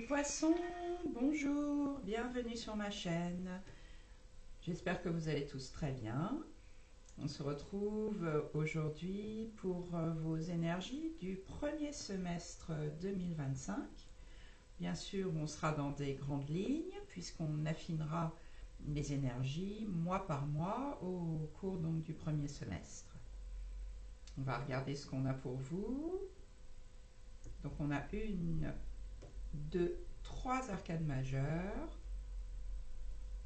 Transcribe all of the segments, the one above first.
Poissons, bonjour, bienvenue sur ma chaîne. J'espère que vous allez tous très bien. On se retrouve aujourd'hui pour vos énergies du premier semestre 2025. Bien sûr, on sera dans des grandes lignes puisqu'on affinera les énergies mois par mois au cours donc du premier semestre. On va regarder ce qu'on a pour vous. Donc on a une, deux, trois arcades majeures,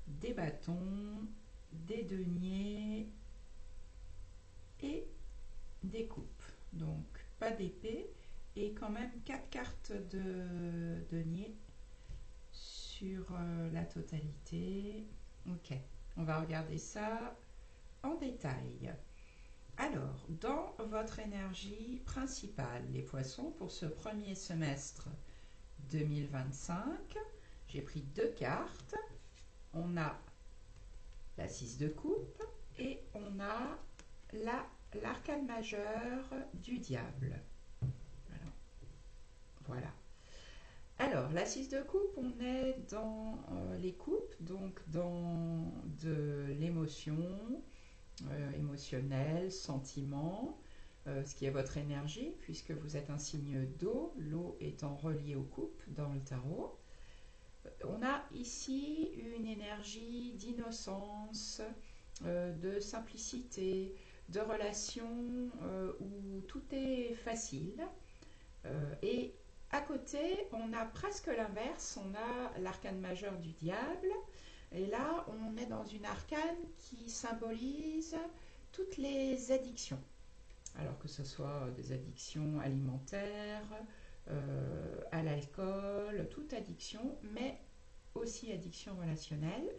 des bâtons, des deniers et des coupes. Donc pas d'épée et quand même 4 cartes de denier sur la totalité. Ok, on va regarder ça en détail. Alors, dans votre énergie principale, les poissons, pour ce premier semestre 2025, j'ai pris 2 cartes. On a la 6 de coupe et on a l'arcane majeure du diable. Voilà. Alors, la 6 de coupe, on est dans les coupes, donc dans de l'émotion, émotionnelle, sentiment, ce qui est votre énergie, puisque vous êtes un signe d'eau, l'eau étant reliée aux coupes dans le tarot. On a ici une énergie d'innocence, de simplicité, de relation où tout est facile. Et à côté, on a presque l'inverse, on a l'arcane majeur du diable. Et là, on est dans une arcane qui symbolise toutes les addictions. Alors que ce soit des addictions alimentaires, à l'alcool, toute addiction, mais aussi addiction relationnelle.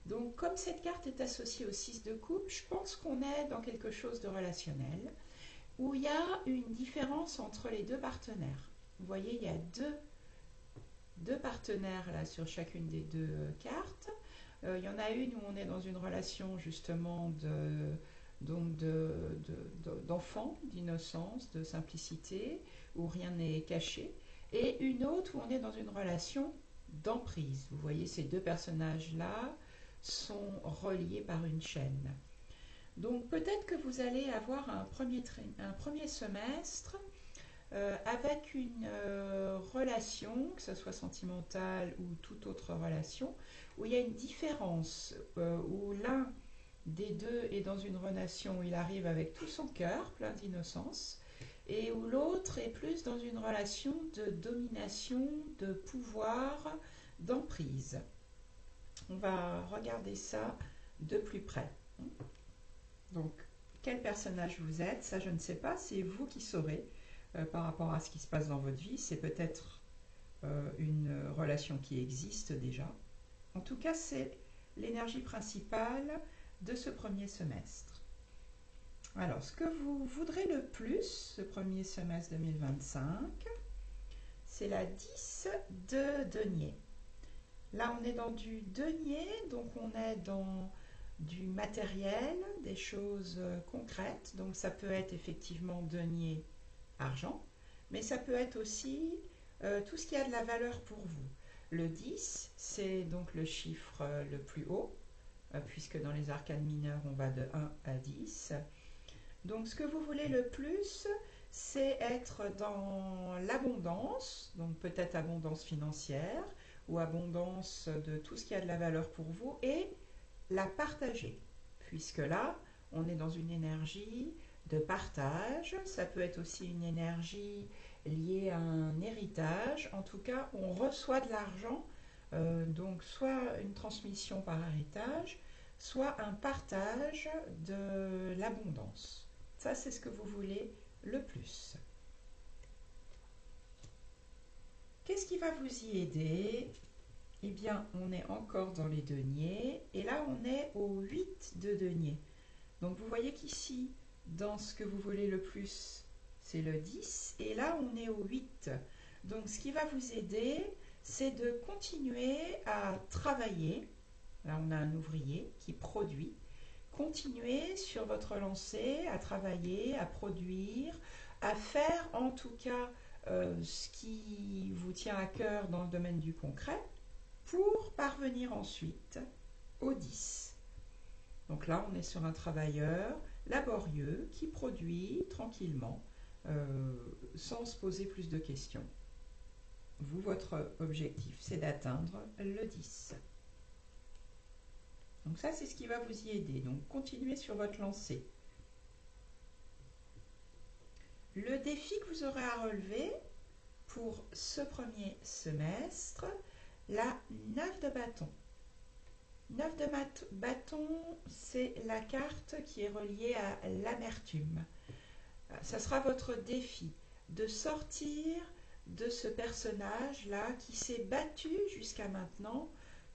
Donc comme cette carte est associée au 6 de coupe, je pense qu'on est dans quelque chose de relationnel, où il y a une différence entre les deux partenaires. Vous voyez, il y a deux partenaires là sur chacune des deux cartes. Il y en a une où on est dans une relation justement d'enfant, d'innocence, de simplicité, où rien n'est caché, et une autre où on est dans une relation d'emprise. Vous voyez, ces deux personnages-là sont reliés par une chaîne. Donc peut-être que vous allez avoir un premier semestre avec une relation, que ce soit sentimentale ou toute autre relation, où il y a une différence, où l'un des deux est dans une relation où il arrive avec tout son cœur, plein d'innocence, et où l'autre est plus dans une relation de domination, de pouvoir, d'emprise. On va regarder ça de plus près. Donc, quel personnage vous êtes, ça je ne sais pas, c'est vous qui saurez par rapport à ce qui se passe dans votre vie. C'est peut-être une relation qui existe déjà. En tout cas, c'est l'énergie principale de ce premier semestre. Alors, ce que vous voudrez le plus, ce premier semestre 2025, c'est la 10 de denier. Là, on est dans du denier, donc on est dans du matériel, des choses concrètes. Donc ça peut être effectivement denier, argent, mais ça peut être aussi tout ce qui a de la valeur pour vous. Le 10, c'est donc le chiffre le plus haut, puisque dans les arcanes mineures, on va de 1 à 10. Donc ce que vous voulez le plus, c'est être dans l'abondance, donc peut-être abondance financière ou abondance de tout ce qui a de la valeur pour vous, et la partager, puisque là, on est dans une énergie de partage. Ça peut être aussi une énergie liée à un héritage. En tout cas, on reçoit de l'argent, donc soit une transmission par héritage, soit un partage de l'abondance. Ça, c'est ce que vous voulez le plus. Qu'est-ce qui va vous y aider? Eh bien, on est encore dans les deniers, et là, on est au 8 de deniers. Donc, vous voyez qu'ici, dans ce que vous voulez le plus, c'est le 10, et là, on est au 8. Donc, ce qui va vous aider, c'est de continuer à travailler. Là, on a un ouvrier qui produit. Continuez sur votre lancée à travailler, à produire, à faire en tout cas ce qui vous tient à cœur dans le domaine du concret pour parvenir ensuite au 10. Donc là, on est sur un travailleur laborieux qui produit tranquillement sans se poser plus de questions. Vous, votre objectif, c'est d'atteindre le 10. Donc ça, c'est ce qui va vous y aider. Donc continuez sur votre lancée. Le défi que vous aurez à relever pour ce premier semestre, la 9 de bâton. 9 de bâton, c'est la carte qui est reliée à l'amertume. Ça sera votre défi de sortir de ce personnage-là qui s'est battu jusqu'à maintenant,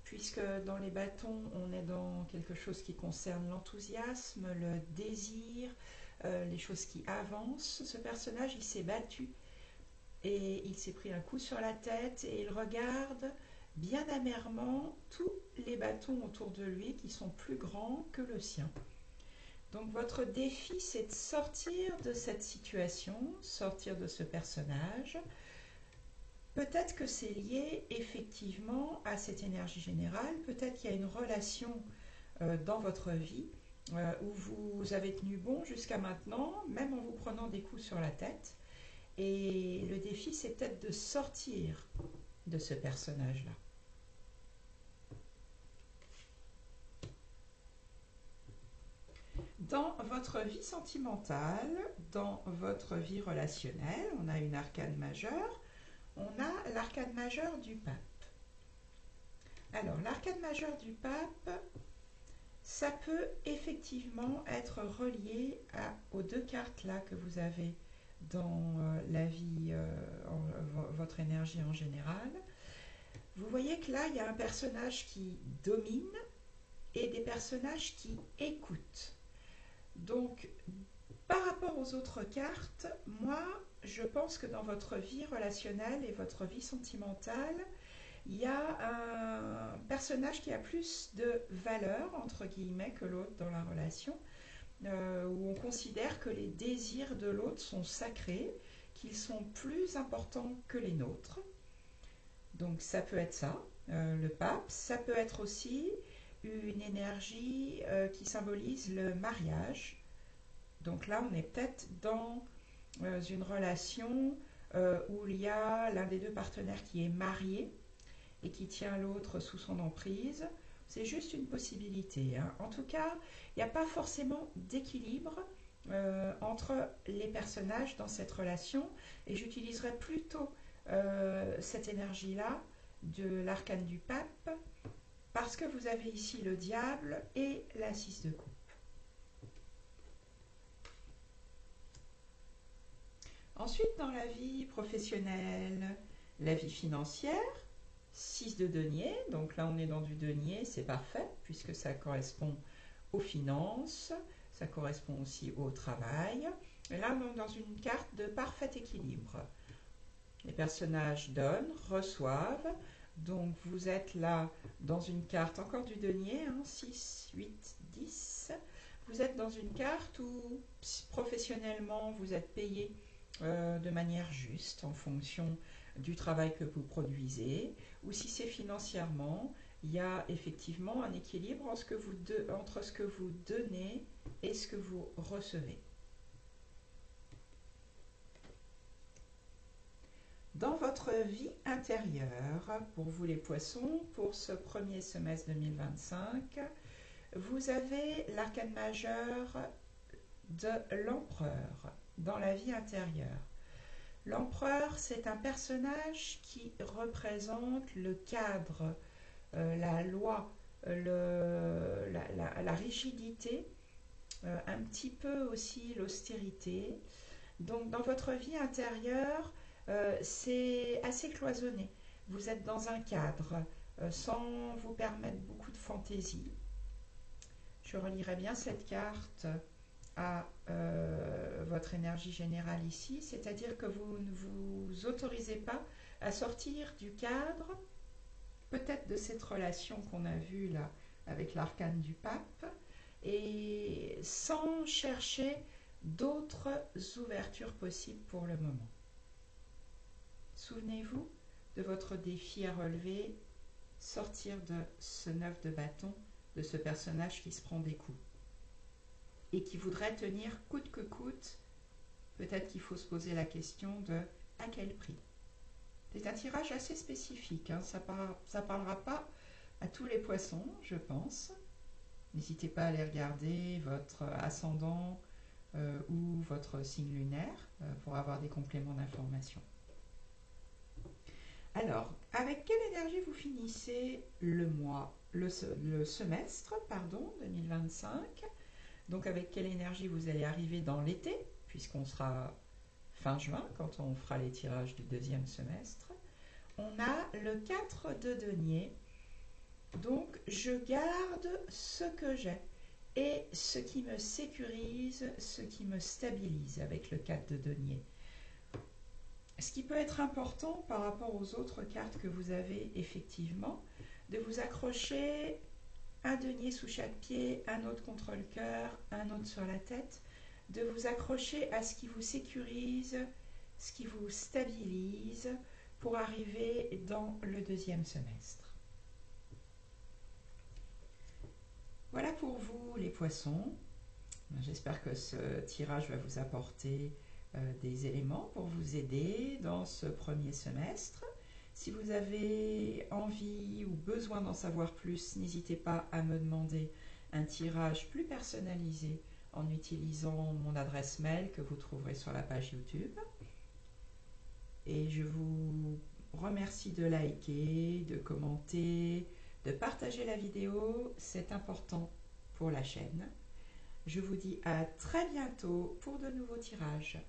puisque dans les bâtons, on est dans quelque chose qui concerne l'enthousiasme, le désir, les choses qui avancent. Ce personnage, il s'est battu et il s'est pris un coup sur la tête et il regarde bien amèrement tous les bâtons autour de lui qui sont plus grands que le sien. Donc votre défi, c'est de sortir de cette situation, sortir de ce personnage. Peut-être que c'est lié effectivement à cette énergie générale, peut-être qu'il y a une relation dans votre vie où vous avez tenu bon jusqu'à maintenant, même en vous prenant des coups sur la tête. Et le défi, c'est peut-être de sortir de ce personnage-là. Dans votre vie sentimentale, dans votre vie relationnelle, on a une arcane majeure, on a l'arcane majeure du pape. Alors, l'arcane majeure du pape, ça peut effectivement être relié aux deux cartes là que vous avez dans la vie, votre énergie en général. Vous voyez que là, il y a un personnage qui domine et des personnages qui écoutent. Donc, par rapport aux autres cartes, moi, je pense que dans votre vie relationnelle et votre vie sentimentale, il y a un personnage qui a plus de valeur, entre guillemets, que l'autre dans la relation, où on considère que les désirs de l'autre sont sacrés, qu'ils sont plus importants que les nôtres. Donc ça peut être ça, le pape. Ça peut être aussi une énergie qui symbolise le mariage. Donc là, on est peut-être dans une relation où il y a l'un des deux partenaires qui est marié et qui tient l'autre sous son emprise. C'est juste une possibilité, hein. En tout cas, il n'y a pas forcément d'équilibre entre les personnages dans cette relation et j'utiliserai plutôt cette énergie-là de l'arcane du pape parce que vous avez ici le diable et la 6 de coupe. Ensuite, dans la vie professionnelle, la vie financière, 6 de denier, donc là on est dans du denier, c'est parfait puisque ça correspond aux finances, ça correspond aussi au travail. Et là on est dans une carte de parfait équilibre. Les personnages donnent, reçoivent, donc vous êtes là dans une carte encore du denier, hein, 6, 8, 10. Vous êtes dans une carte où professionnellement vous êtes payé de manière juste en fonction du travail que vous produisez, ou si c'est financièrement, il y a effectivement un équilibre entre ce que vous donnez et ce que vous recevez. Dans votre vie intérieure, pour vous les poissons, pour ce premier semestre 2025, vous avez l'arcane majeur de l'empereur dans la vie intérieure. L'empereur, c'est un personnage qui représente le cadre, la loi, la rigidité, un petit peu aussi l'austérité. Donc dans votre vie intérieure, c'est assez cloisonné. Vous êtes dans un cadre sans vous permettre beaucoup de fantaisie. Je relirai bien cette carte à votre énergie générale ici, c'est-à-dire que vous ne vous autorisez pas à sortir du cadre, peut-être de cette relation qu'on a vue là avec l'arcane du pape, et sans chercher d'autres ouvertures possibles pour le moment. souvenez-vous de votre défi à relever, sortir de ce 9 de bâton, de ce personnage qui se prend des coups et qui voudrait tenir coûte que coûte. Peut-être qu'il faut se poser la question de à quel prix. C'est un tirage assez spécifique, hein. Ça ne parlera pas à tous les poissons, je pense. N'hésitez pas à aller regarder votre ascendant ou votre signe lunaire pour avoir des compléments d'information. Alors, avec quelle énergie vous finissez le mois, le semestre, pardon, 2025? Donc avec quelle énergie vous allez arriver dans l'été, puisqu'on sera fin juin quand on fera les tirages du deuxième semestre. On a le 4 de denier, donc je garde ce que j'ai et ce qui me sécurise, ce qui me stabilise avec le 4 de denier. Ce qui peut être important par rapport aux autres cartes que vous avez effectivement, de vous accrocher un denier sous chaque pied, un autre contre le cœur, un autre sur la tête, de vous accrocher à ce qui vous sécurise, ce qui vous stabilise pour arriver dans le deuxième semestre. Voilà pour vous les poissons. J'espère que ce tirage va vous apporter des éléments pour vous aider dans ce premier semestre. Si vous avez envie ou besoin d'en savoir plus, n'hésitez pas à me demander un tirage plus personnalisé en utilisant mon adresse mail que vous trouverez sur la page YouTube. Et je vous remercie de liker, de commenter, de partager la vidéo, c'est important pour la chaîne. Je vous dis à très bientôt pour de nouveaux tirages.